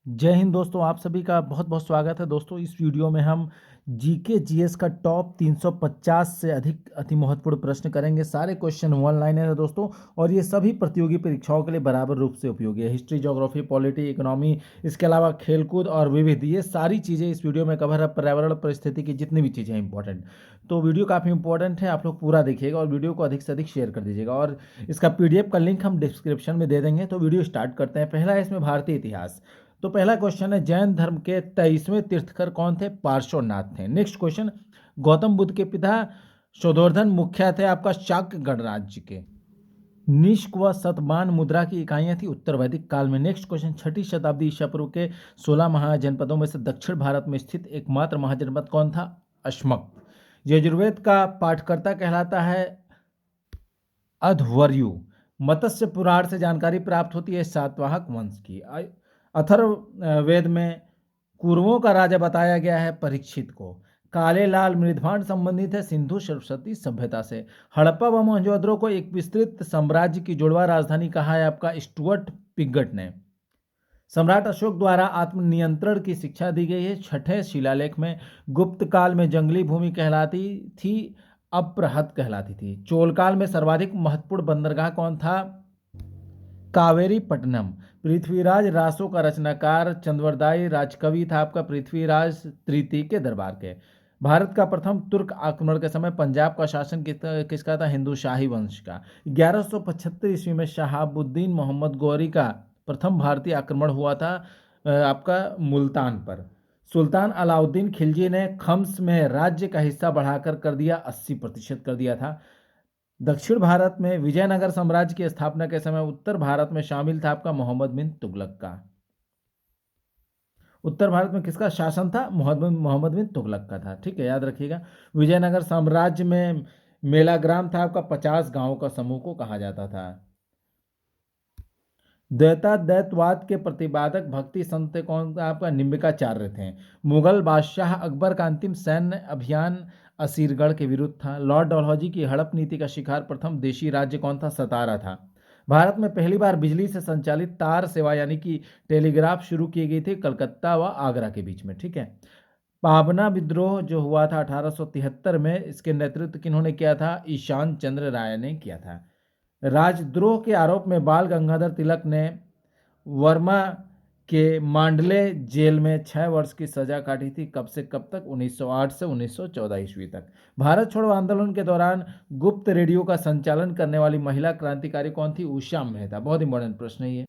जय हिंद दोस्तों, आप सभी का बहुत बहुत स्वागत है। दोस्तों, इस वीडियो में हम जीके जीएस का टॉप 350 से अधिक अति महत्वपूर्ण प्रश्न करेंगे। सारे क्वेश्चन वन लाइनर है दोस्तों, और ये सभी प्रतियोगी परीक्षाओं के लिए बराबर रूप से उपयोगी है। हिस्ट्री, ज्योग्राफी, पॉलिटी, इकोनॉमी, इसके अलावा खेलकूद और विविध, ये सारी चीज़ें इस वीडियो में कवर है। पर्यावरण परिस्थिति की जितनी भी चीज़ें हैं इंपॉर्टेंट, तो वीडियो काफ़ी इंपॉर्टेंट है। आप लोग पूरा देखिएगा और वीडियो को अधिक से अधिक शेयर कर दीजिएगा, और इसका पीडीएफ का लिंक हम डिस्क्रिप्शन में दे देंगे। तो वीडियो स्टार्ट करते हैं। पहला है इसमें भारतीय इतिहास। तो पहला क्वेश्चन है, जैन धर्म के 23वें तीर्थकर कौन थे? पार्श्वनाथ थे। नेक्स्ट क्वेश्चन, गौतम बुद्ध के पिता शोधोधन मुखिया थे आपका शाक्य गणराज्य के। निष्क व शतमान मुद्रा की इकाइयां थी उत्तर वैदिक काल में। नेक्स्ट क्वेश्चन, छठी शताब्दी ईसा पूर्व के 16 महाजनपदों में से दक्षिण भारत में स्थित एकमात्र महाजनपद कौन था? अश्मक। यजुर्वेद का पाठकर्ता कहलाता है अध्वर्यु। मत्स्य पुराण से जानकारी प्राप्त होती है सातवाहक वंश की। अथर्व वेद में कुरवों का राजा बताया गया है परीक्षित को। काले लाल मृदभांड संबंधित है सिंधु सरस्वती सभ्यता से। हड़प्पा व मोहनजोदड़ो को एक विस्तृत साम्राज्य की जुड़वा राजधानी कहा है आपका स्टुअर्ट पिगट ने। सम्राट अशोक द्वारा आत्मनियंत्रण की शिक्षा दी गई है। छठे शिलालेख में गुप्त काल में जंगली भूमि कहलाती थी अप्रहत कहलाती थी। चोल काल में सर्वाधिक महत्वपूर्ण बंदरगाह कौन था? कावेरी पट्टनम। पृथ्वीराज रासो का रचनाकार चंद्रवरदायी राजकवि था आपका पृथ्वीराज तृतीय के दरबार के। भारत का प्रथम तुर्क आक्रमण के समय पंजाब का शासन किसका था? हिंदू शाही वंश का। 1175 ईस्वी में शहाबुद्दीन मोहम्मद गौरी का प्रथम भारतीय आक्रमण हुआ था आपका मुल्तान पर। सुल्तान अलाउद्दीन खिलजी ने खम्स में राज्य का हिस्सा बढ़ाकर कर दिया 80% कर दिया था। दक्षिण भारत में विजयनगर साम्राज्य की स्थापना के समय उत्तर भारत में शामिल था आपका मोहम्मद बिन तुगलक का। उत्तर भारत में किसका शासन था? मोहम्मद बिन तुगलक का था। ठीक है, याद रखिएगा। विजयनगर साम्राज्य में मेला ग्राम था आपका 50 गांवों का समूह को कहा जाता था। द्वैतवाद के प्रतिपादक भक्ति संत कौन था आपका? निम्बिकाचार्य थे। मुगल बादशाह अकबर का अंतिम सैन्य अभियान असीरगढ़ के विरुद्ध था। लॉर्ड डलहौजी की हड़प नीति का शिकार प्रथम देशी राज्य कौन था? सतारा था। भारत में पहली बार बिजली से संचालित तार सेवा यानी कि टेलीग्राफ शुरू की गई थी कलकत्ता व आगरा के बीच में। ठीक है। पाबना विद्रोह जो हुआ था 1873 में, इसके नेतृत्व किन्होंने किया था? ईशान चंद्र राय ने किया था। राजद्रोह के आरोप में बाल गंगाधर तिलक ने वर्मा के मांडले जेल में 6 वर्ष की सजा काटी थी। कब से कब तक? 1908 से 1914 ईस्वी तक। भारत छोड़ो आंदोलन के दौरान गुप्त रेडियो का संचालन करने वाली महिला क्रांतिकारी कौन थी? उषा मेहता। बहुत इंपॉर्टेंट प्रश्न है ये।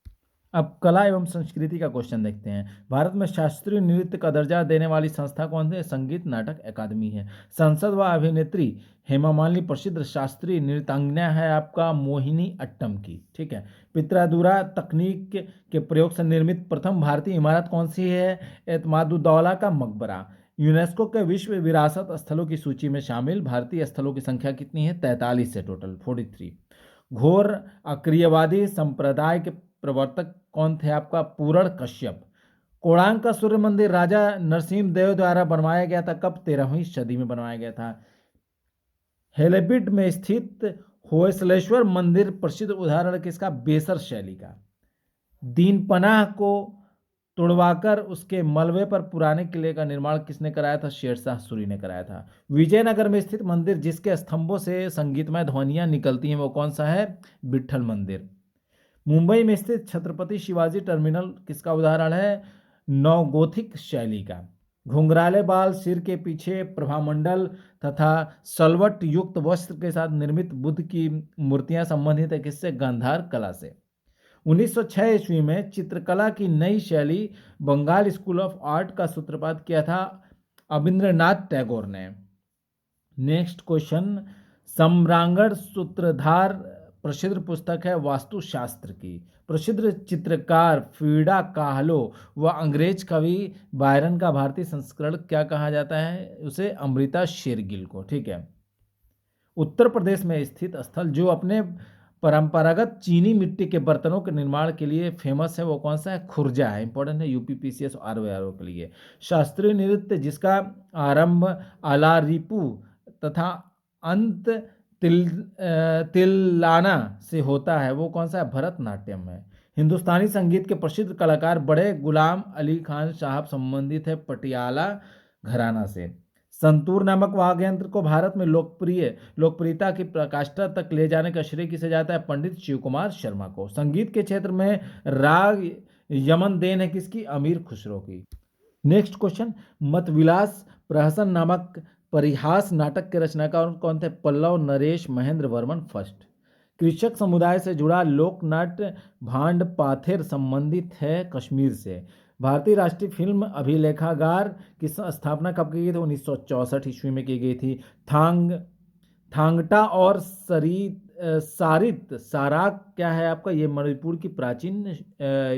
अब कला एवं संस्कृति का क्वेश्चन देखते हैं। भारत में शास्त्रीय नृत्य का दर्जा देने वाली संस्था कौन है? संगीत नाटक अकादमी है। संसद व अभिनेत्री हेमा मालिनी प्रसिद्ध शास्त्रीय नृत्यांगना है आपका मोहिनी अट्टम की। ठीक है। पित्रादुरा तकनीक के प्रयोग से निर्मित प्रथम भारतीय इमारत कौन सी है? एतमादुद्दौला का मकबरा। यूनेस्को के विश्व विरासत स्थलों की सूची में शामिल भारतीय स्थलों की संख्या कितनी है? 43 है, टोटल 43। घोर अक्रियवादी संप्रदाय के प्रवर्तक कौन थे आपका? पूरण कश्यप। कोणार्क का सूर्य मंदिर राजा नरसिंह देव द्वारा बनवाया गया था कब? 13वीं सदी में बनवाया गया था। हेलेबिड में स्थित होयसलेश्वर मंदिर प्रसिद्ध उदाहरण किसका? बेसर शैली का। दीनपनाह को तुड़वाकर उसके मलबे पर पुराने किले का निर्माण किसने कराया था? शेरशाह सूरी ने कराया था। विजयनगर में स्थित मंदिर जिसके स्तंभों से संगीतमय ध्वनियां निकलती हैं वो कौन सा है? विट्ठल मंदिर। मुंबई में स्थित छत्रपति शिवाजी टर्मिनल किसका उदाहरण है? नवगोथिक शैली का। घुंघराले बाल, सिर के पीछे प्रभामंडल तथा सलवट युक्त वस्त्र के साथ निर्मित बुद्ध की मूर्तियां संबंधित है किससे? गांधार कला से। 1906 ईस्वी में चित्रकला की नई शैली बंगाल स्कूल ऑफ आर्ट का सूत्रपात किया था अबिंद्रनाथ टैगोर ने। नेक्स्ट क्वेश्चन, सम्रांगण सूत्रधार प्रसिद्ध पुस्तक है वास्तुशास्त्र की। प्रसिद्ध चित्रकार फ्रीडा काहलो व अंग्रेज कवि बायरन का भारतीय संस्करण क्या कहा जाता है? उसे अमृता शेरगिल को। ठीक है। उत्तर प्रदेश में स्थित स्थल जो अपने परंपरागत चीनी मिट्टी के बर्तनों के निर्माण के लिए फेमस है वो कौन सा है? खुर्जा है। इंपॉर्टेंट है यूपीपीसीएस आरओ के लिए। शास्त्रीय नृत्य जिसका आरंभ अलारिपू तथा अंत तिल्लाना से होता है वो कौन सा है? भरतनाट्यम है। हिंदुस्तानी संगीत के प्रसिद्ध कलाकार बड़े गुलाम अली खान साहब संबंधित है पटियाला घराना से। संतूर नामक वाद्य यंत्र को भारत में लोकप्रियता की पराकाष्ठा तक ले जाने का श्रेय किसे जाता है? पंडित शिव कुमार शर्मा को। संगीत के क्षेत्र में राग यमन देन है किसकी? अमीर खुसरो की। नेक्स्ट क्वेश्चन, मतविलास प्रहसन नामक परिहास नाटक के रचनाकार कौन थे? पल्लव नरेश महेंद्र वर्मन फर्स्ट। कृषक समुदाय से जुड़ा लोकनाट्य भांड पाथेर संबंधित है कश्मीर से। भारतीय राष्ट्रीय फिल्म अभिलेखागार की स्थापना कब की गई थी? 1964 ईस्वी में की गई थी। थांगटा और सारित साराक क्या है आपका? ये मणिपुर की प्राचीन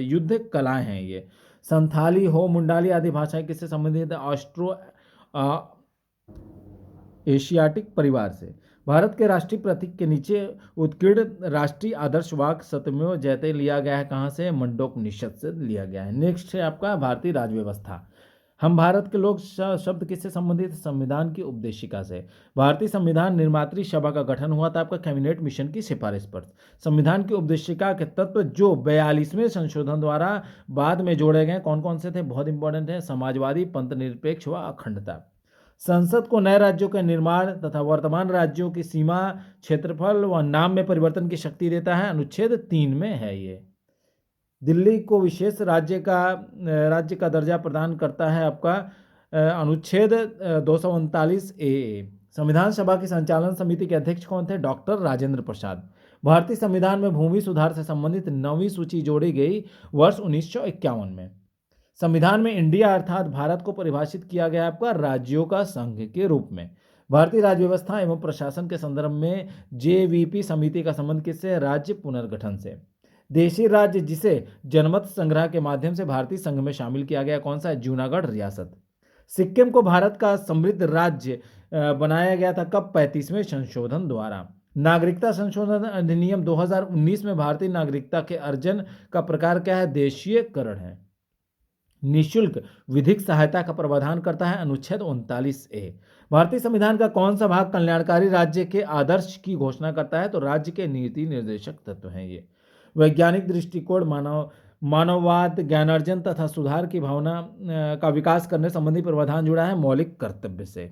युद्ध कलाएं हैं। ये संथाली हो मुंडाली आदि भाषाएं किससे संबंधित है? ऑस्ट्रो एशियाटिक परिवार से। भारत के राष्ट्रीय प्रतीक के नीचे उत्कीर्ण राष्ट्रीय आदर्श वाक्य सत्यमेव जयते लिया गया है कहाँ से? मंडोपनिषद से लिया गया है। नेक्स्ट है आपका भारतीय राज्य व्यवस्था। हम भारत के लोग शब्द किससे संबंधित है? संविधान की उपदेशिका से। भारतीय संविधान निर्मात्री सभा का गठन हुआ था आपका कैबिनेट मिशन की सिफारिश पर। संविधान की उपदेशिका के तत्व जो 42वें संशोधन द्वारा बाद में जोड़े गए कौन कौन से थे? बहुत इंपॉर्टेंट है, समाजवादी, पंथ निरपेक्ष व अखंडता। संसद को नए राज्यों के निर्माण तथा वर्तमान राज्यों की सीमा, क्षेत्रफल व नाम में परिवर्तन की शक्ति देता है। अनुच्छेद 3 में है ये। दिल्ली को विशेष राज्य का दर्जा प्रदान करता है आपका अनुच्छेद 239 ए। संविधान सभा की संचालन समिति के अध्यक्ष कौन थे? डॉक्टर राजेंद्र प्रसाद। भारतीय संविधान में भूमि सुधार से संबंधित 9वीं सूची जोड़ी गई वर्ष 1951 में। संविधान में इंडिया अर्थात भारत को परिभाषित किया गया आपका राज्यों का संघ के रूप में। भारतीय राज्य व्यवस्था एवं प्रशासन के संदर्भ में जेवीपी समिति का संबंध किससे? राज्य पुनर्गठन से। देशी राज्य जिसे जनमत संग्रह के माध्यम से भारतीय संघ में शामिल किया गया कौन सा है? जूनागढ़ रियासत। सिक्किम को भारत का समृद्ध राज्य बनाया गया था कब? 35वें संशोधन द्वारा। नागरिकता संशोधन अधिनियम 2019 में भारतीय नागरिकता के अर्जन का प्रकार क्या है? देशीयकरण है। निःशुल्क विधिक सहायता का प्रावधान करता है अनुच्छेद 39 ए। भारतीय संविधान का कौन सा भाग कल्याणकारी राज्य के आदर्श की घोषणा करता है? तो राज्य के नीति निर्देशक तत्व हैं ये। वैज्ञानिक दृष्टिकोण मानववाद, ज्ञानार्जन तथा सुधार की भावना का विकास करने संबंधी प्रावधान जुड़ा है मौलिक कर्तव्य से।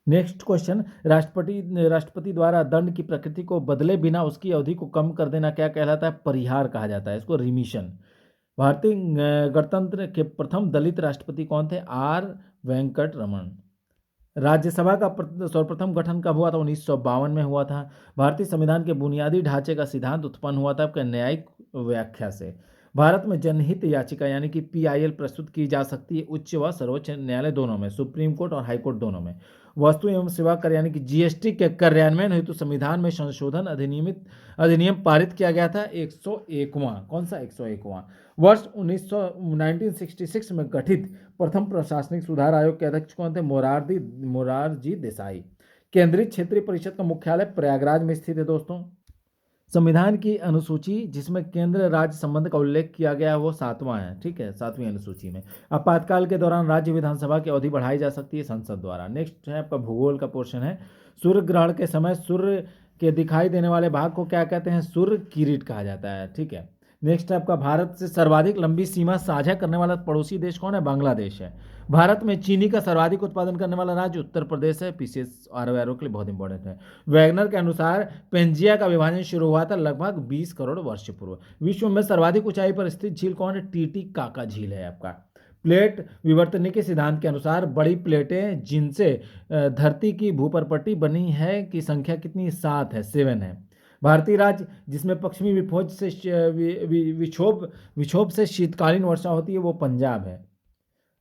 नेक्स्ट क्वेश्चन, राष्ट्रपति द्वारा दंड की प्रकृति को बदले बिना उसकी अवधि को कम कर देना क्या कहलाता है? परिहार कहा जाता है इसको, रिमिशन। भारतीय गणतंत्र के प्रथम दलित राष्ट्रपति कौन थे? आर वेंकट रमन। राज्यसभा का सर्वप्रथम गठन कब हुआ था? 1952 में हुआ था। भारतीय संविधान के बुनियादी ढांचे का सिद्धांत उत्पन्न हुआ था आपके न्यायिक व्याख्या से। भारत में जनहित याचिका यानी कि पीआईएल प्रस्तुत की जा सकती है उच्च व सर्वोच्च न्यायालय दोनों में, सुप्रीम कोर्ट और हाई कोर्ट दोनों में। वस्तु एवं सेवा कर यानी कि जीएसटी के कार्यान्वयन हेतु संविधान में संशोधन अधिनियम पारित किया गया था 101वां। कौन सा? 101वां। वर्ष 1966 में गठित प्रथम प्रशासनिक सुधार आयोग के अध्यक्ष कौन थे? मोरारजी देसाई। केंद्रीय क्षेत्रीय परिषद का मुख्यालय प्रयागराज में स्थित है दोस्तों। संविधान की अनुसूची जिसमें केंद्र राज्य संबंध का उल्लेख किया गया है वो 7वां है, ठीक है, 7वीं अनुसूची में। आपातकाल के दौरान राज्य विधानसभा की अवधि बढ़ाई जा सकती है संसद द्वारा। नेक्स्ट है आपका भूगोल का पोर्शन है। सूर्य ग्रहण के समय सूर्य के दिखाई देने वाले भाग को क्या कहते हैं? सूर्य किरीट कहा जाता है, ठीक है। नेक्स्ट है आपका भारत से सर्वाधिक लंबी सीमा साझा करने वाला पड़ोसी देश कौन है? बांग्लादेश है। भारत में चीनी का सर्वाधिक उत्पादन करने वाला राज्य उत्तर प्रदेश है। पीसीएस आर के लिए बहुत इंपॉर्टेंट है। वैगनर के अनुसार पेंजिया का विभाजन शुरू हुआ था लगभग 20 करोड़ वर्ष पूर्व। विश्व में सर्वाधिक ऊंचाई पर स्थित झील कौन है? टीटीकाका झील है आपका। प्लेट विवर्तन के सिद्धांत के अनुसार बड़ी प्लेटें जिनसे धरती की भूपरपट्टी बनी है की संख्या कितनी? 7 है, 7 है। भारतीय राज्य जिसमें पश्चिमी विक्षोभ से शीतकालीन वर्षा होती है वो पंजाब है।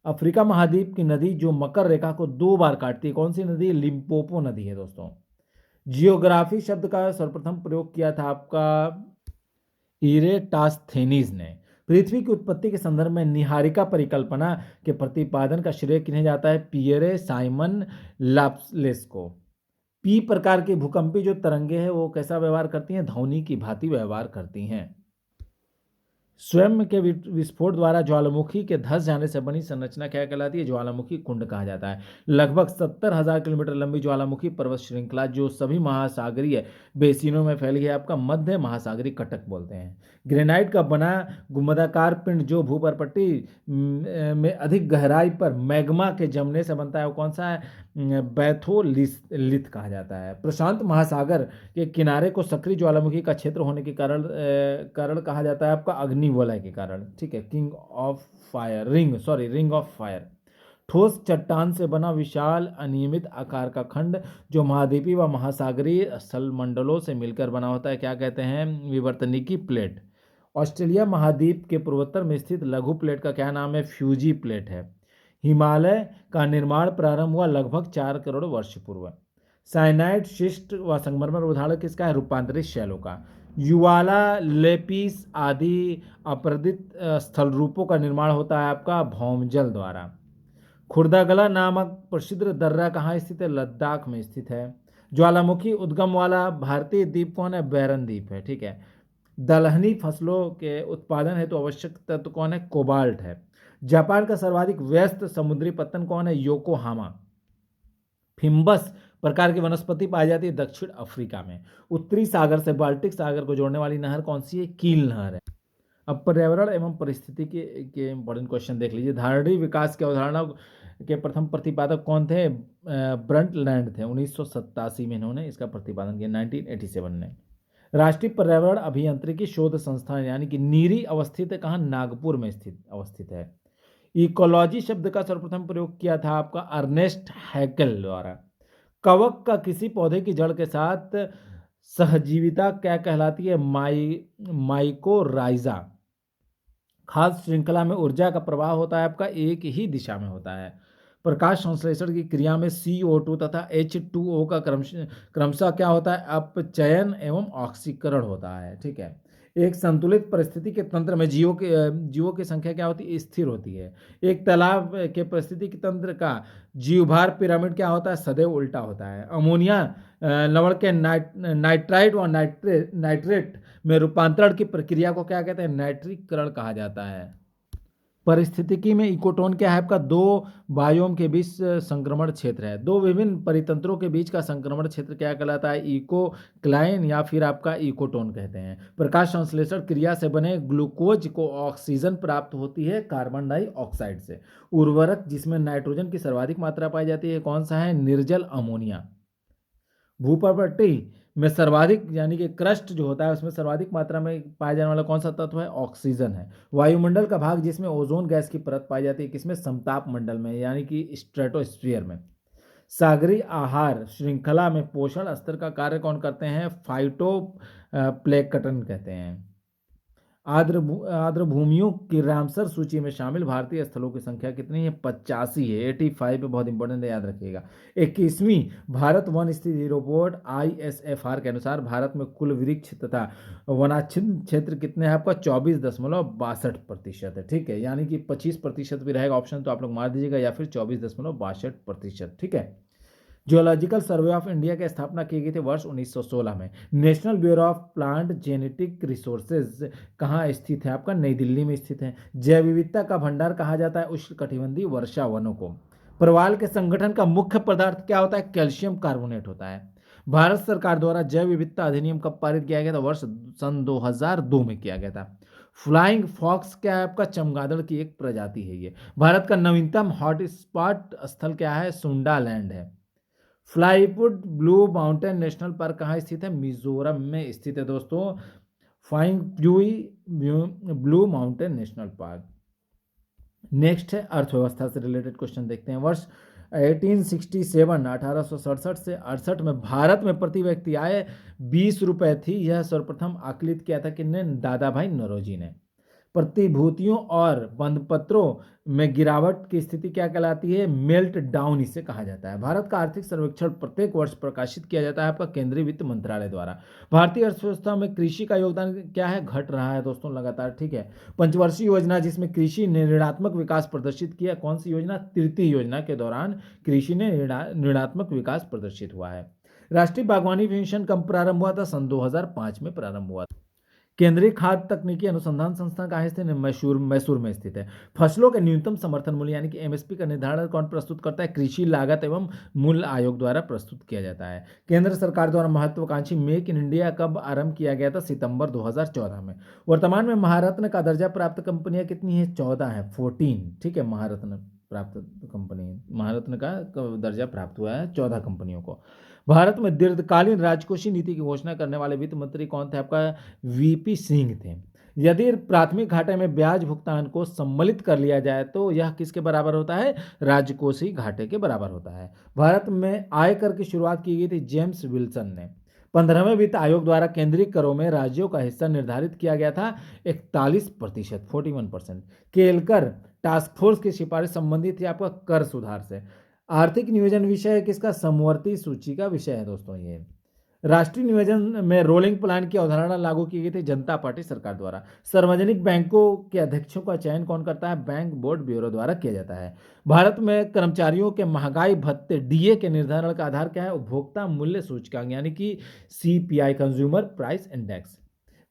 अफ्रीका महाद्वीप की नदी जो मकर रेखा को 2 बार काटती है कौन सी नदी? लिम्पोपो नदी है दोस्तों। जियोग्राफी शब्द का सर्वप्रथम प्रयोग किया था आपका इरेटास्थेनीज ने। पृथ्वी की उत्पत्ति के संदर्भ में निहारिका परिकल्पना के प्रतिपादन का श्रेय किन्हें जाता है? पियरे साइमन लाप्लेस को। पी प्रकार की भूकंपी जो तरंगे हैं वो कैसा व्यवहार करती हैं? ध्वनि की भांति व्यवहार करती हैं। स्वयं के विस्फोट द्वारा ज्वालामुखी के धंस जाने से बनी संरचना क्या कहलाती है? ज्वालामुखी कुंड कहा जाता है। लगभग 70,000 किलोमीटर लंबी ज्वालामुखी पर्वत श्रृंखला जो सभी महासागरीय बेसिनों में फैली है, आपका मध्य महासागरीय कटक बोलते हैं। ग्रेनाइट का बना गुंबदाकार पिंड जो भूपर्पट्टी में अधिक गहराई पर मैग्मा के जमने से बनता है, वो कौन सा है? बैथोलिथ कहा जाता है। प्रशांत महासागर के किनारे को सक्रिय ज्वालामुखी का क्षेत्र होने के कारण कहा जाता है आपका अग्निवलय के कारण। ठीक है, रिंग ऑफ फायर। ठोस चट्टान से बना विशाल अनियमित आकार का खंड जो महाद्वीपीय व महासागरीय स्थलमंडलों से मिलकर बना होता है, क्या कहते हैं? विवर्तनिकी प्लेट। ऑस्ट्रेलिया महाद्वीप के पूर्वोत्तर में स्थित लघु प्लेट का क्या नाम है? फ्यूजी प्लेट है। हिमालय का निर्माण प्रारंभ हुआ लगभग 4 करोड़ वर्ष पूर्व। साइनाइड, शिस्ट व संगमरमर उदाहरण किसका है? रूपांतरित शैलों का। युवाला, लेपिस आदि अपरदित स्थल रूपों का निर्माण होता है आपका भौमजल द्वारा। खुर्दागला नामक प्रसिद्ध दर्रा कहाँ स्थित है? लद्दाख में स्थित है। ज्वालामुखी उद्गम वाला भारतीय द्वीप कौन है? बैरन द्वीप है। ठीक है। दलहनी फसलों के उत्पादन हेतु आवश्यक तत्व कौन है? कोबाल्ट है। जापान का सर्वाधिक व्यस्त समुद्री पत्तन कौन है? योकोहामा। फिम्बस प्रकार की वनस्पति पाई जाती है दक्षिण अफ्रीका में। उत्तरी सागर से बाल्टिक सागर को जोड़ने वाली नहर कौन सी है? कील नहर है। अब पर्यावरण एवं परिस्थिति के इंपॉर्टेंट क्वेश्चन देख लीजिए। धारणीय विकास के अवधारणा के प्रथम प्रतिपादक कौन थे? ब्रंटलैंड थे। 1987 में इन्होंने इसका प्रतिपादन किया, 1987 ने। राष्ट्रीय पर्यावरण अभियांत्रिकी शोध संस्थान यानी कि नीरी अवस्थित है कहाँ? नागपुर में अवस्थित है। इकोलॉजी शब्द का सर्वप्रथम प्रयोग किया था आपका अर्नेस्ट हैकेल द्वारा। कवक का किसी पौधे की जड़ के साथ सहजीविता क्या कहलाती है? माइकोराइजा। खाद्य श्रृंखला में ऊर्जा का प्रवाह होता है आपका एक ही दिशा में होता है। प्रकाश संश्लेषण की क्रिया में CO2 तथा H2O का क्रमशः क्या होता है? अपचयन एवं ऑक्सीकरण होता है। ठीक है। एक संतुलित परिस्थिति के तंत्र में जीवों की संख्या क्या होती है? स्थिर होती है। एक तालाब के परिस्थिति के तंत्र का जीवभार पिरामिड क्या होता है? सदैव उल्टा होता है। अमोनिया लवण के नाइट्राइट और नाइट्रेट में रूपांतरण की प्रक्रिया को क्या कहते हैं? नाइट्रीकरण कहा जाता है। परिस्थितिकी में इकोटोन क्या है आपका? दो बायोम के बीच संक्रमण क्षेत्र है। दो विभिन्न परितंत्रों के बीच का संक्रमण क्षेत्र क्या कहलाता है? इकोक्लाइन या फिर आपका इकोटोन कहते हैं। प्रकाश संश्लेषण क्रिया से बने ग्लूकोज को ऑक्सीजन प्राप्त होती है कार्बन डाइऑक्साइड से। उर्वरक जिसमें नाइट्रोजन की सर्वाधिक मात्रा पाई जाती है कौन सा है? निर्जल अमोनिया। भूपर्पट्टी में सर्वाधिक यानी कि क्रस्ट जो होता है उसमें सर्वाधिक मात्रा में पाया जाने वाला कौन सा तत्व है? ऑक्सीजन है। वायुमंडल का भाग जिसमें ओजोन गैस की परत पाई जाती है किसमें? समताप मंडल में यानी कि स्ट्रेटोस्फीयर में। सागरीय आहार श्रृंखला में पोषण स्तर का कार्य कौन करते हैं? फाइटो प्लैंकटन कहते हैं। आर्द्र भूमियों की रामसर सूची में शामिल भारतीय स्थलों की संख्या कितनी है? 85 है। 85 पे बहुत इंपॉर्टेंट है, याद रखिएगा। 21वीं भारत वन स्थिति रिपोर्ट ISFR के अनुसार भारत में कुल वृक्ष तथा वनाच्छिन्न क्षेत्र कितने हैं आपका? 24.62% है। ठीक है, यानी कि 25% भी रहेगा ऑप्शन तो आप लोग मार दीजिएगा, या फिर 24.62%। ठीक है। जियोलॉजिकल सर्वे ऑफ इंडिया की स्थापना की गई थी वर्ष 1916 में। National bureau of plant genetic resources कहाँ स्थित है आपका? नई दिल्ली में स्थित है। जैव विविधता का भंडार कहा जाता है उष्णकटिबंधीय वर्षा वनों को। प्रवाल के संगठन का मुख्य पदार्थ क्या होता है? कैल्शियम कार्बोनेट होता है। भारत सरकार द्वारा जैव विविधता अधिनियम कब पारित किया गया था? वर्ष सन 2002 में किया गया था। फ्लाइंग फॉक्स क्या है आपका? चमगादड़ की एक प्रजाति है ये। भारत का नवीनतम हॉटस्पॉट स्थल क्या है? सुंडा लैंड है। फ्लाईवुड ब्लू माउंटेन नेशनल पार्क कहाँ स्थित है? मिजोरम में स्थित है दोस्तों, Phawngpui Blue Mountain National Park. Next है अर्थव्यवस्था से रिलेटेड क्वेश्चन देखते हैं। वर्ष 1867 से 68 में भारत में प्रति व्यक्ति आय 20 रुपये थी। यह सर्वप्रथम आकलित किया था किसने? दादा भाई नौरोजी ने। प्रतिभूतियों और बंधपत्रों में गिरावट की स्थिति क्या कहलाती है? मेल्ट डाउन इसे कहा जाता है। भारत का आर्थिक सर्वेक्षण प्रत्येक वर्ष प्रकाशित किया जाता है आपका केंद्रीय वित्त मंत्रालय द्वारा। भारतीय अर्थव्यवस्था में कृषि का योगदान क्या है? घट रहा है दोस्तों लगातार। ठीक है। पंचवर्षीय योजना जिसमें कृषि ने ऋणात्मक विकास प्रदर्शित किया, कौन सी योजना? तृतीय योजना के दौरान कृषि ने ऋणात्मक विकास प्रदर्शित हुआ है। राष्ट्रीय बागवानी मिशन कब प्रारंभ हुआ था? सन 2005 में प्रारंभ हुआ था। केंद्रीय खाद्य तकनीकी अनुसंधान संस्थान कहाँ स्थित है? मैसूर मैसूर में स्थित है। फसलों के न्यूनतम समर्थन मूल्य यानी कि एमएसपी का निर्धारण कौन प्रस्तुत करता है? कृषि लागत एवं मूल्य आयोग द्वारा प्रस्तुत किया जाता है। केंद्र सरकार द्वारा महत्वाकांक्षी मेक इन इंडिया कब आरंभ किया गया था? सितंबर 2014 में। वर्तमान में महारत्न का दर्जा प्राप्त कंपनियां कितनी है? 14 है, 14। ठीक है, महारत्न प्राप्त कंपनी, महारत्न का दर्जा प्राप्त हुआ है 14 कंपनियों को। भारत में दीर्घकालीन राजकोषीय नीति की घोषणा करने वाले वित्त मंत्री कौन थे? आपका वीपी सिंह थे। यदि प्राथमिक घाटे में ब्याज भुगतान को सम्मिलित कर लिया जाए तो यह किसके बराबर होता है? राजकोषीय घाटे के बराबर होता है। भारत में आयकर की शुरुआत की गई थी जेम्स विल्सन ने। 15वें वित्त आयोग द्वारा केंद्रीय करों में राज्यों का हिस्सा निर्धारित किया गया था 41%, 41%। केलकर टास्क फोर्स की सिफारिश संबंधित थी आपका कर सुधार से। आर्थिक नियोजन विषय है किसका? समवर्ती सूची का विषय है दोस्तों ये। राष्ट्रीय नियोजन में रोलिंग प्लान की अवधारणा लागू की गई थी जनता पार्टी सरकार द्वारा। सार्वजनिक बैंकों के अध्यक्षों का चयन कौन करता है? बैंक बोर्ड ब्यूरो द्वारा किया जाता है। भारत में कर्मचारियों के महंगाई भत्ते डीए के निर्धारण का आधार क्या है? उपभोक्ता मूल्य सूचकांक यानी कि सीपीआई, कंज्यूमर प्राइस इंडेक्स।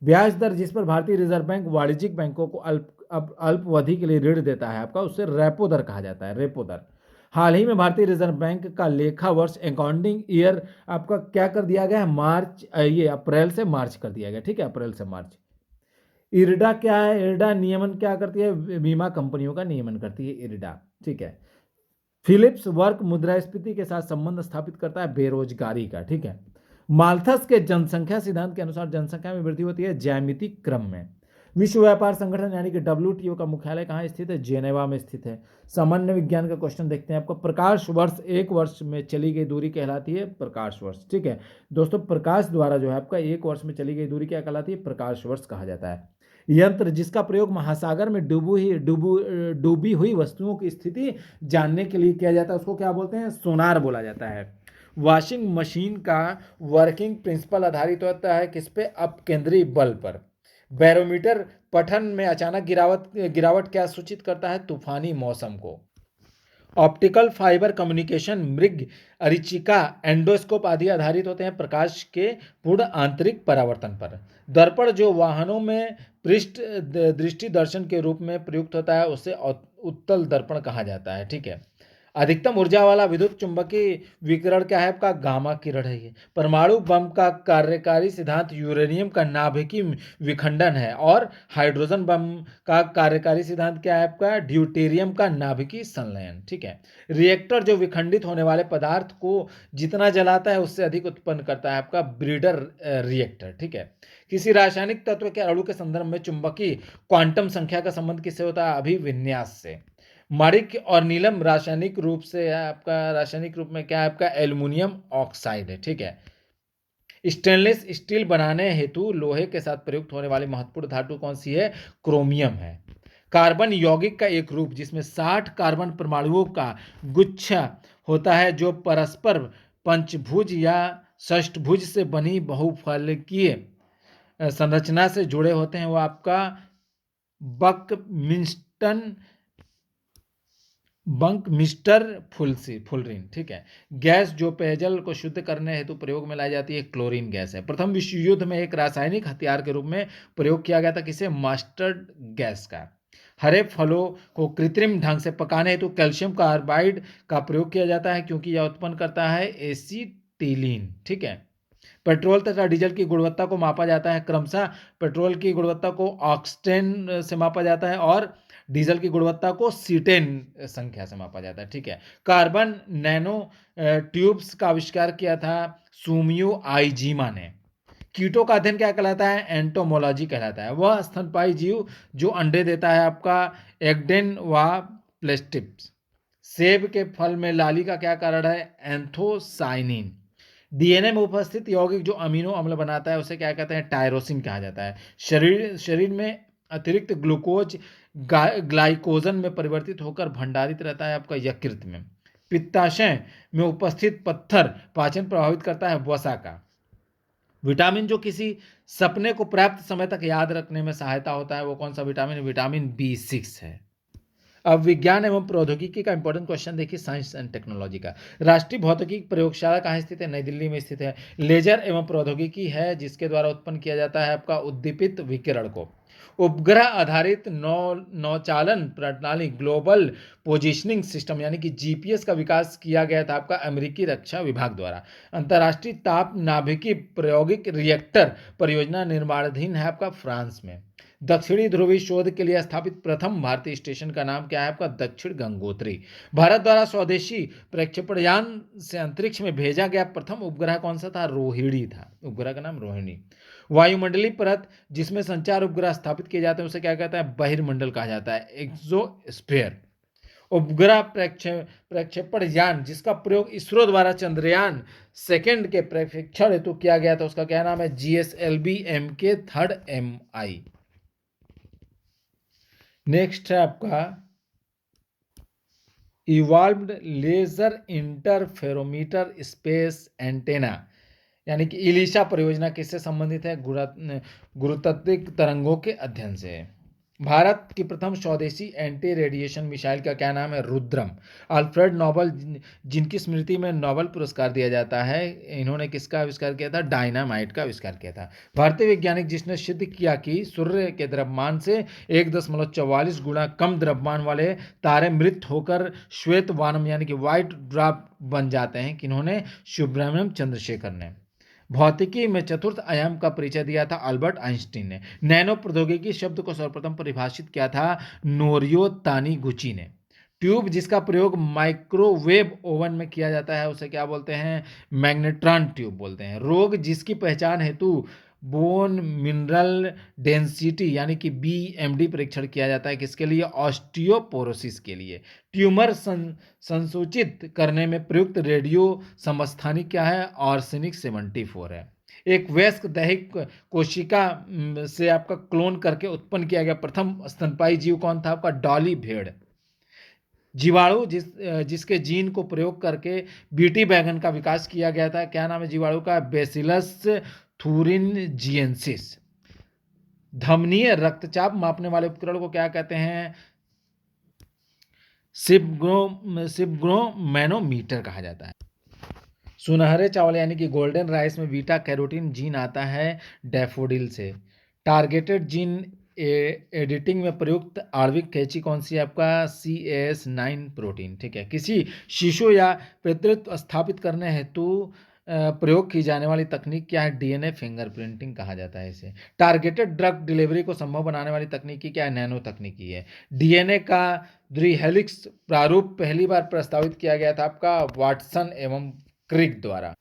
ब्याज दर जिस पर भारतीय रिजर्व बैंक वाणिज्यिक बैंकों को अल्पावधि के लिए ऋण देता है आपका, उसे रेपो दर कहा जाता है, रेपो दर। हाल ही में भारतीय रिजर्व बैंक का लेखा वर्ष अकाउंटिंग ईयर आपका क्या कर दिया गया है? मार्च, ये अप्रैल से मार्च कर दिया गया। ठीक है, अप्रैल से मार्च। इरडा क्या है? इरडा नियमन क्या करती है? बीमा कंपनियों का नियमन करती है इरडा। ठीक है। फिलिप्स वर्क मुद्रास्फीति के साथ संबंध स्थापित करता है बेरोजगारी का। ठीक है। माल्थस के जनसंख्या सिद्धांत के अनुसार जनसंख्या में वृद्धि होती है ज्यामितीय क्रम में। विश्व व्यापार संगठन यानी कि डब्ल्यूटीओ का मुख्यालय कहाँ स्थित है? जेनेवा में स्थित है। सामान्य विज्ञान का क्वेश्चन देखते हैं आपको। प्रकाश वर्ष एक वर्ष में चली गई दूरी कहलाती है प्रकाश वर्ष। ठीक है दोस्तों, प्रकाश द्वारा जो है आपका एक वर्ष में चली गई दूरी क्या कहलाती है? प्रकाश वर्ष कहा जाता है। यंत्र जिसका प्रयोग महासागर में डूबी हुई वस्तुओं की स्थिति जानने के लिए किया जाता है उसको क्या बोलते हैं? सोनार बोला जाता है। वॉशिंग मशीन का वर्किंग प्रिंसिपल आधारित होता है किस पे? अपकेंद्री बल पर। बैरोमीटर पठन में अचानक गिरावट क्या सूचित करता है? तूफानी मौसम को। ऑप्टिकल फाइबर कम्युनिकेशन मृग, अरिचिका, एंडोस्कोप आदि आधारित होते हैं प्रकाश के पूर्ण आंतरिक परावर्तन पर। दर्पण जो वाहनों में पृष्ठ दृष्टि दर्शन के रूप में प्रयुक्त होता है उसे उत्तल दर्पण कहा जाता है। ठीक है। अधिकतम ऊर्जा वाला विद्युत चुंबकीय विकिरण क्या है आपका? गामा किरण है ये। परमाणु बम का कार्यकारी सिद्धांत यूरेनियम का नाभिकीय विखंडन है और हाइड्रोजन बम का कार्यकारी सिद्धांत क्या है आपका? ड्यूटेरियम का नाभिकीय संलयन। ठीक है। रिएक्टर जो विखंडित होने वाले पदार्थ को जितना जलाता है उससे अधिक उत्पन्न करता है आपका ब्रीडर रिएक्टर। ठीक है। किसी रासायनिक तत्व के अणु के संदर्भ में चुंबकीय क्वांटम संख्या का संबंध किससे होता है? अभिविन्यास से। माणिक और नीलम रासायनिक रूप से है आपका, रासायनिक रूप में क्या है आपका? एल्युमिनियम ऑक्साइड है। ठीक है। स्टेनलेस स्टील बनाने हेतु लोहे के साथ प्रयुक्त होने वाली महत्वपूर्ण धातु कौन सी है? क्रोमियम है। कार्बन यौगिक का एक रूप जिसमें 60 कार्बन परमाणुओं का गुच्छा होता है जो परस्पर पंचभुज या षष्ठभुज से बनी बहुफलकीय संरचना से जुड़े होते हैं वो आपका बंकमिस्टर फुलरिन। ठीक है। गैस जो पेयजल को शुद्ध करने हेतु प्रयोग में लाई जाती है क्लोरीन गैस है। प्रथम विश्व युद्ध में एक रासायनिक हथियार के रूप में प्रयोग किया गया था किसे? मस्टर्ड गैस का। हरे फलों को कृत्रिम ढंग से पकाने हेतु कैल्शियम कार्बाइड का प्रयोग किया जाता है क्योंकि यह उत्पन्न करता है एसिटिलीन। ठीक है। पेट्रोल तथा डीजल की गुणवत्ता को मापा जाता है क्रमशः। पेट्रोल की गुणवत्ता को ऑक्टेन से मापा जाता है और डीजल की गुणवत्ता को सीटेन संख्या से मापा जाता है। ठीक है। कार्बन नैनो ट्यूब्स का आविष्कार किया था सुमियो आइजीमा ने। कीटों का अध्ययन क्या कहलाता है? एंटोमोलॉजी कहलाता है। वह स्तनपायी जीव जो अंडे देता है आपका एग्डेन व प्लेस्टिप्स। सेब के फल में लाली का क्या कारण है? एंथोसाइनिन। डीएनए में उपस्थित यौगिक जो अमीनो अम्ल बनाता है उसे क्या कहते हैं? टायरोसिन कहा जाता है। शरीर में अतिरिक्त ग्लूकोज ग्लाइकोजन में परिवर्तित होकर भंडारित रहता है आपका यकृत में। पित्ताशय में उपस्थित पत्थर पाचन प्रभावित करता है वसा का। विटामिन जो किसी सपने को पर्याप्त समय तक याद रखने में सहायता होता है वो कौन सा विटामिन? विटामिन B6 है। अब विज्ञान एवं प्रौद्योगिकी का इंपॉर्टेंट क्वेश्चन देखिए, साइंस एंड टेक्नोलॉजी का। राष्ट्रीय भौतिकी प्रयोगशाला कहाँ स्थित है? नई दिल्ली में स्थित है। लेजर एवं प्रौद्योगिकी है जिसके द्वारा उत्पन्न किया जाता है आपका उद्दीपित विकिरण को। उपग्रह आधारित नौचालन प्रणाली ग्लोबल पोजिशनिंग सिस्टम यानी कि जीपीएस का विकास किया गया था आपका अमेरिकी रक्षा विभाग द्वारा। अंतर्राष्ट्रीय ताप नाभिकीय प्रायोगिक रिएक्टर परियोजना निर्माणाधीन है आपका फ्रांस में। दक्षिणी ध्रुवी शोध के लिए स्थापित प्रथम भारतीय स्टेशन का नाम क्या है आपका? दक्षिण गंगोत्री। भारत द्वारा स्वदेशी प्रक्षेपण से अंतरिक्ष में भेजा गया प्रथम उपग्रह कौन सा था? रोहिणी था, उपग्रह का नाम रोहिणी। वायुमंडलीय परत जिसमें संचार उपग्रह स्थापित किए जाते हैं उसे क्या कहता है? बहिर्मंडल कहा जाता है, एक्सोस्फीयर। उपग्रह प्रक्षेपण यान जिसका प्रयोग इसरो द्वारा चंद्रयान सेकंड के प्रक्षेपण हेतु किया गया था उसका क्या नाम है? GSLV MK3 MI। नेक्स्ट है आपका evolved laser interferometer space antenna यानी कि इलिशा परियोजना किससे संबंधित है? गुरुत्वाकर्षण तरंगों के अध्ययन से। भारत की प्रथम स्वदेशी एंटी रेडिएशन मिसाइल का क्या नाम है? रुद्रम। अल्फ्रेड नोबल जिनकी स्मृति में नोबेल पुरस्कार दिया जाता है, इन्होंने किसका आविष्कार किया था? डायनामाइट का आविष्कार किया था। भारतीय वैज्ञानिक जिसने सिद्ध किया कि सूर्य के द्रव्यमान से 1.44 गुना कम द्रव्यमान वाले तारे मृत होकर श्वेत वानम यानी कि व्हाइट ड्वार्फ बन जाते हैं, किन्होंने? सुब्रमण्यम चंद्रशेखर ने। भौतिकी में चतुर्थ आयाम का परिचय दिया था अल्बर्ट आइंस्टीन ने। नैनो प्रौद्योगिकी शब्द को सर्वप्रथम परिभाषित किया था नोरियो तानीगुची ने। ट्यूब जिसका प्रयोग माइक्रोवेव ओवन में किया जाता है उसे क्या बोलते हैं? मैग्नेट्रॉन ट्यूब बोलते हैं। रोग जिसकी पहचान हेतु बोन मिनरल डेंसिटी यानी कि BMD परीक्षण किया जाता है, किसके लिए? ऑस्टियोपोरोसिस के लिए। ट्यूमर संसूचित करने में प्रयुक्त रेडियो समस्थानिक क्या है? आर्सेनिक 74 है। एक वयस्क दैहिक कोशिका से आपका क्लोन करके उत्पन्न किया गया प्रथम स्तनपायी जीव कौन था आपका? डॉली भेड़। जीवाणु जिसके जीन को प्रयोग करके बीटी बैगन का विकास किया गया था, क्या नाम है जीवाणु का? बेसिलस थूरिनजिएंसिस। धमनीय रक्तचाप मापने वाले उपकरण को क्या कहते हैं? सिग्मोमैनोमीटर कहा जाता है। सुनहरे चावल यानी कि गोल्डन राइस में बीटा कैरोटीन जीन आता है डैफोडिल से। टारगेटेड जीन एडिटिंग में प्रयुक्त आणविक कैंची कौन सी है आपका? CAS9 protein. ठीक है। किसी शिशु या पितृत्व स्थापित करने हेतु प्रयोग की जाने वाली तकनीक क्या है? DNA फिंगरप्रिंटिंग कहा जाता है इसे। टारगेटेड ड्रग डिलीवरी को संभव बनाने वाली तकनीकी क्या है? नैनो तकनीकी है। DNA का द्विहेलिक्स प्रारूप पहली बार प्रस्तावित किया गया था आपका वाटसन एवं क्रिक द्वारा।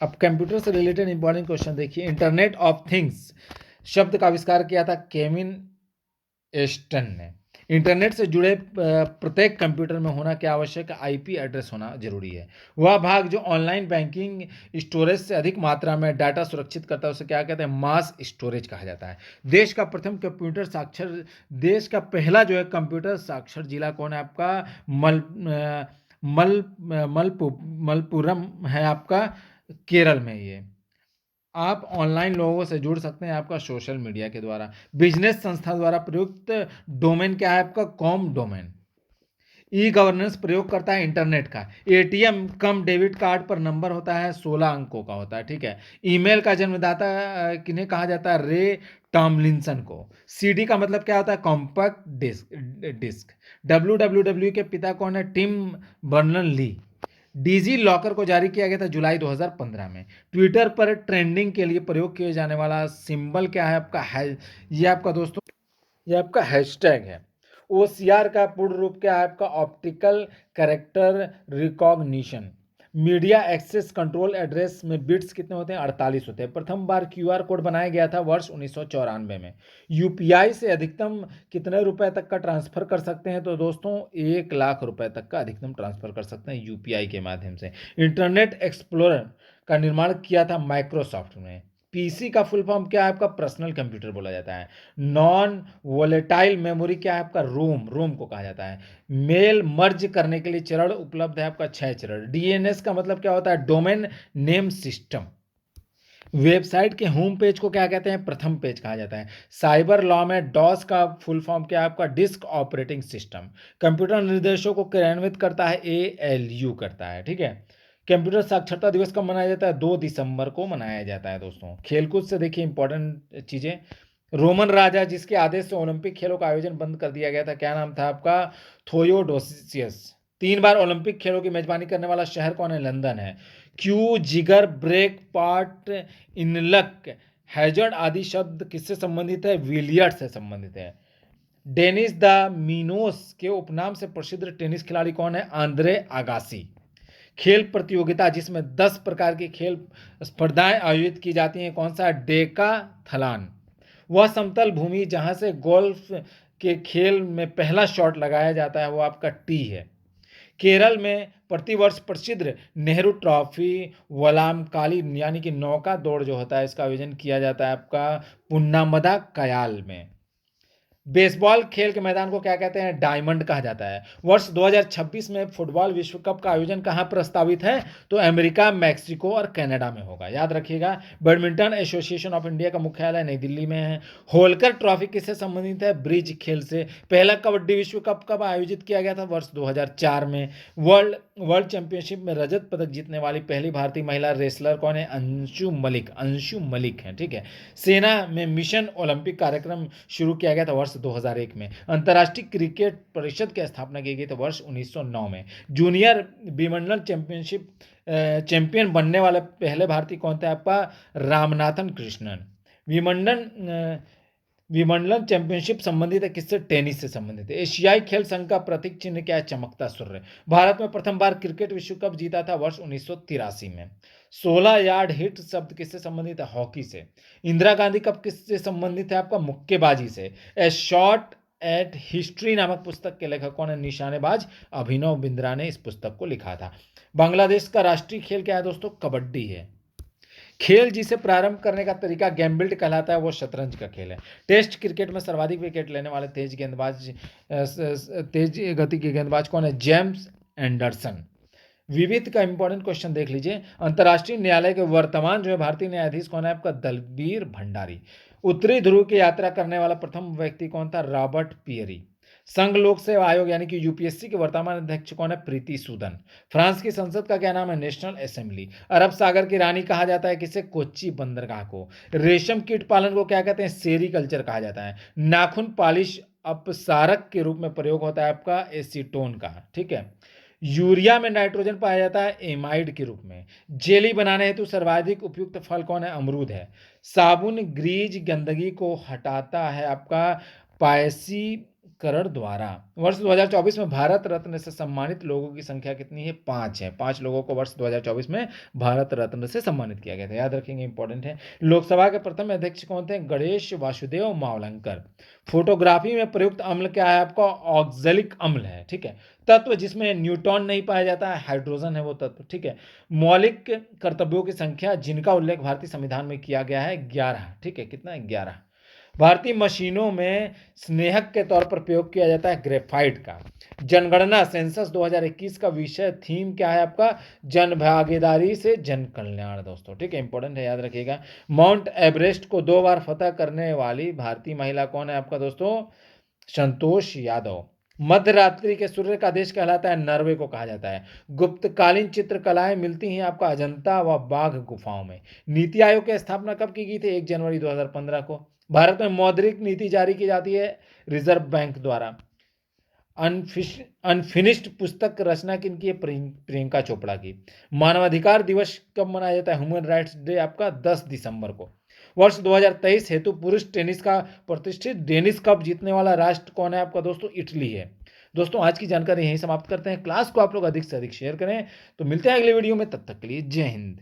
अब कंप्यूटर से रिलेटेड इंपॉर्टेंट क्वेश्चन देखिए। इंटरनेट ऑफ थिंग्स शब्द का आविष्कार किया था केविन एस्टन ने। इंटरनेट से जुड़े प्रत्येक कंप्यूटर में होना क्या आवश्यक है? IP एड्रेस होना जरूरी है। वह भाग जो ऑनलाइन बैंकिंग स्टोरेज से अधिक मात्रा में डाटा सुरक्षित करता है उसे क्या कहते हैं? मास स्टोरेज कहा जाता है। देश का प्रथम कंप्यूटर साक्षर देश का पहला जो है कंप्यूटर साक्षर जिला कौन है आपका? मलपुरम है आपका, केरल में। ये आप ऑनलाइन लोगों से जुड़ सकते हैं आपका सोशल मीडिया के द्वारा। बिजनेस संस्था द्वारा प्रयुक्त डोमेन क्या है आपका? Com domain. ई गवर्नेंस प्रयोग करता है इंटरनेट का। ATM कम डेबिट कार्ड पर नंबर होता है 16 अंकों का होता है। ठीक है। ईमेल का जन्मदाता किन्हें कहा जाता है? रे टॉमलिंसन को। CD का मतलब क्या होता है? Compact disc. WWW के पिता कौन है? Tim Berners Lee. DigiLocker को जारी किया गया था जुलाई 2015 में। ट्विटर पर ट्रेंडिंग के लिए प्रयोग किए जाने वाला सिंबल क्या है आपका? ये आपका दोस्तों ये आपका हैशटैग है। OCR का पूर्ण रूप क्या है आपका? Optical character recognition. Media access control address में बिट्स कितने होते हैं? 48 होते हैं। प्रथम बार QR कोड बनाया गया था वर्ष 1994 में। UPI से अधिकतम कितने रुपए तक का ट्रांसफर कर सकते हैं? तो दोस्तों 1 लाख रुपए तक का अधिकतम ट्रांसफर कर सकते हैं UPI के माध्यम से। इंटरनेट एक्सप्लोरर का निर्माण किया था माइक्रोसॉफ्ट ने। PC का फुल फॉर्म क्या है आपका? पर्सनल कंप्यूटर बोला जाता है। नॉन वोलेटाइल मेमोरी क्या है आपका? रोम को कहा जाता है। मेल मर्ज करने के लिए चरण उपलब्ध है आपका 6 चरण। DNS का मतलब क्या होता है? Domain name system. वेबसाइट के होम पेज को क्या कहते हैं? प्रथम पेज कहा जाता है। साइबर लॉ में डॉस का फुल फॉर्म क्या है आपका? Disk operating system. कंप्यूटर निर्देशों को क्रियान्वित करता है, एएलयू करता है, ठीक है। कंप्यूटर साक्षरता दिवस कब मनाया जाता है? 2 दिसंबर को मनाया जाता है दोस्तों। खेलकूद से देखिए इंपॉर्टेंट चीजें। रोमन राजा जिसके आदेश से ओलंपिक खेलों का आयोजन बंद कर दिया गया था, क्या नाम था आपका? थोयोडोसियस। 3 बार ओलंपिक खेलों की मेजबानी करने वाला शहर कौन है? लंदन है। क्यू, जिगर, ब्रेक, पार्ट, इनलक, हैजर्ड आदि शब्द किससे संबंधित है? विलियर्ड से संबंधित है। डेनिस द मीनोस के उपनाम से प्रसिद्ध टेनिस खिलाड़ी कौन है? आंद्रे आगासी। खेल प्रतियोगिता जिसमें 10 प्रकार की खेल स्पर्धाएं आयोजित की जाती हैं, कौन सा? डेकाथलॉन। वह समतल भूमि जहां से गोल्फ के खेल में पहला शॉट लगाया जाता है, वो आपका टी है। केरल में प्रतिवर्ष प्रसिद्ध नेहरू ट्रॉफी वलामकाली यानी कि नौका दौड़ जो होता है, इसका आयोजन किया जाता है आपका पुन्नामदा कयाल में। बेसबॉल खेल के मैदान को क्या कहते हैं? डायमंड कहा जाता है। वर्ष 2026 में फुटबॉल विश्व कप का आयोजन कहां प्रस्तावित है? तो अमेरिका, मैक्सिको और कनाडा में होगा, याद रखिएगा। बैडमिंटन एसोसिएशन ऑफ इंडिया का मुख्यालय नई दिल्ली में है। होलकर ट्रॉफी किससे संबंधित है? ब्रिज खेल से। पहला कबड्डी विश्व कप कब आयोजित किया गया था? वर्ष 2004 में। वर्ल्ड वर्ल्ड चैंपियनशिप में रजत पदक जीतने वाली पहली भारतीय महिला रेसलर कौन है? अंशु मलिक। अंशु मलिक है, ठीक है। सेना में मिशन ओलंपिक कार्यक्रम शुरू किया गया था वर्ष 2001 में। अंतर्राष्ट्रीय क्रिकेट परिषद की स्थापना की गई थी वर्ष 1909 में। जूनियर विमंडल चैंपियनशिप चैंपियन बनने वाले पहले भारतीय कौन थे आपका? रामनाथन कृष्णन। विमंडल विमंडल चैंपियनशिप संबंधित है किससे? टेनिस से संबंधित है। एशियाई खेल संघ का प्रतीक चिन्ह क्या है? चमकता सूर्य। भारत में प्रथम बार क्रिकेट विश्व कप जीता था वर्ष 1983 में। 16 यार्ड हिट शब्द किससे संबंधित है? हॉकी से। इंदिरा गांधी कप किससे संबंधित है आपका? मुक्केबाजी से। ए शॉट एट हिस्ट्री नामक पुस्तक के लेखक कौन है? निशानेबाज अभिनव बिंद्रा ने इस पुस्तक को लिखा था। बांग्लादेश का राष्ट्रीय खेल क्या है दोस्तों? कबड्डी है। खेल जिसे प्रारंभ करने का तरीका गैम्बिल्ट कहलाता है, वो शतरंज का खेल है। टेस्ट क्रिकेट में सर्वाधिक विकेट लेने वाले तेज गति के गेंदबाज कौन है? James Anderson. विविध का इंपॉर्टेंट क्वेश्चन देख लीजिए। अंतर्राष्ट्रीय न्यायालय के वर्तमान जो है भारतीय न्यायाधीश कौन है आपका? दलबीर भंडारी। उत्तरी ध्रुव की यात्रा करने वाला प्रथम व्यक्ति कौन था? Robert Peary. संघ लोक सेवा आयोग यानी कि यूपीएससी के वर्तमान अध्यक्ष कौन है? प्रीति सूदन। फ्रांस की संसद का क्या नाम है? National assembly. अरब सागर की रानी कहा जाता है किसे? कोच्चि बंदरगाह को। रेशम कीट पालन को क्या कहते हैं? सेरीकल्चर कहा जाता है। नाखून पालिश अपसारक के रूप में प्रयोग होता है आपका? एसीटोन का, ठीक है। यूरिया में नाइट्रोजन पाया जाता है एमाइड के रूप में। जेली बनाने हेतु सर्वाधिक उपयुक्त फल कौन है? अमरूद है। साबुन ग्रीज गंदगी को हटाता है आपका? पायसीकरण द्वारा। वर्ष 2024 में भारत रत्न से सम्मानित लोगों की संख्या कितनी है? 5 है। 5 लोगों को वर्ष 2024 में भारत रत्न से सम्मानित किया गया था, याद रखेंगे, इंपॉर्टेंट है। लोकसभा के प्रथम अध्यक्ष कौन थे? गणेश वासुदेव मावलंकर। फोटोग्राफी में प्रयुक्त अम्ल क्या है आपका? ऑक्जेलिक अम्ल है, ठीक है। तत्व जिसमें न्यूट्रॉन नहीं पाया जाता है, हाइड्रोजन है वो तत्व, ठीक है। मौलिक कर्तव्यों की संख्या जिनका उल्लेख भारतीय संविधान में किया गया है 11, ठीक है। कितना है? 11। भारतीय मशीनों में स्नेहक के तौर पर प्रयोग किया जाता है ग्रेफाइट का। जनगणना सेंसस 2021 का विषय थीम क्या है आपका? जन भागीदारी से जन कल्याण दोस्तों, ठीक है, इंपॉर्टेंट है, याद रखिएगा। माउंट एवरेस्ट को 2 बार फतह करने वाली भारतीय महिला कौन है आपका दोस्तों? संतोष यादव। मध्य रात्रि के सूर्य का देश कहलाता है? नॉर्वे को कहा जाता है। गुप्तकालीन चित्रकलाएं मिलती हैं आपका अजंता व बाघ गुफाओं में। नीति आयोग की स्थापना कब की गई थी? 1 जनवरी 2015 को। भारत में मौद्रिक नीति जारी की जाती है रिजर्व बैंक द्वारा। अनफिनिश्ड पुस्तक रचना किनकी है? प्रियंका चोपड़ा की। मानवाधिकार दिवस कब मनाया जाता है? ह्यूमन राइट्स डे आपका 10 दिसंबर को। वर्ष 2023 हेतु पुरुष टेनिस का प्रतिष्ठित डेनिस कप जीतने वाला राष्ट्र कौन है आपका दोस्तों? इटली है। दोस्तों आज की जानकारी यहीं समाप्त करते हैं। क्लास को आप लोग अधिक से अधिक शेयर करें। तो मिलते हैं अगले वीडियो में, तब तक के लिए जय हिंद।